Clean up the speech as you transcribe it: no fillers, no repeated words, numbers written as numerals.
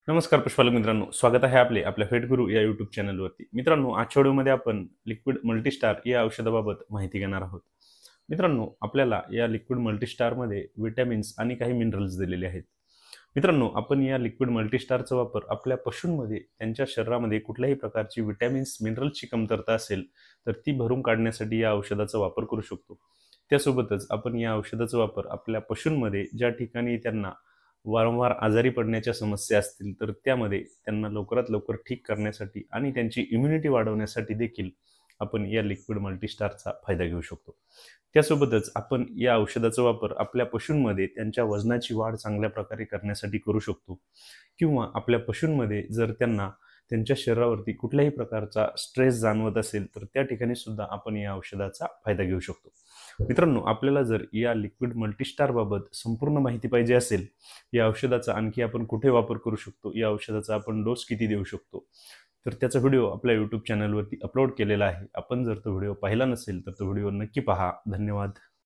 नमस्कार पुष्पालक मित्रांनो, स्वागत आहे आपल्या फेटगुरू या यूट्यूब चॅनलवरती. मित्रांनो, आजच्या व्हिडिओमध्ये आपण लिक्विड मल्टीस्टार या औषधाबाबत माहिती घेणार आहोत. मित्रांनो, आपल्याला या लिक्विड मल्टीस्टारमध्ये विटॅमिन्स आणि काही मिनरल्स दिलेले आहेत. मित्रांनो, आपण या लिक्विड मल्टीस्टारचा वापर आपल्या पशूंमध्ये त्यांच्या शरीरामध्ये कुठल्याही प्रकारची विटॅमिन्स मिनरल्सची कमतरता असेल तर ती भरून काढण्यासाठी या औषधाचा वापर करू शकतो. त्यासोबतच आपण या औषधाचा वापर आपल्या पशूंमध्ये ज्या ठिकाणी त्यांना वारंवार आजारी पडण्याच्या समस्या असतील तर त्यामध्ये त्यांना लवकरात लवकर ठीक करण्यासाठी आणि त्यांची इम्युनिटी वाढवण्यासाठी देखील आपण या लिक्विड मल्टीस्टारचा फायदा घेऊ शकतो. त्यासोबतच आपण या औषधाचा वापर आपल्या पशूंमध्ये त्यांच्या वजनाची वाढ चांगल्या प्रकारे करण्यासाठी करू शकतो किंवा आपल्या पशूंमध्ये जर त्यांना त्यांच्या शरीरावरती कुठल्याही प्रकारचा स्ट्रेस जाणवत असेल तर त्या ठिकाणी सुद्धा आपण या औषधाचा फायदा घेऊ शकतो. मित्रांनो, आपल्याला जर या लिक्विड मल्टीस्टार बाबत संपूर्ण माहिती पाहिजे असेल, या औषधाचा आणखी आपण कुठे वापर करू शकतो, या औषधाचा आपण डोस किती देऊ शकतो, तर त्याचा व्हिडिओ आपल्या यूट्यूब चॅनलवरती अपलोड केलेला आहे. आपण जर तो व्हिडिओ पाहिला नसेल तर तो व्हिडिओ नक्की पहा. धन्यवाद.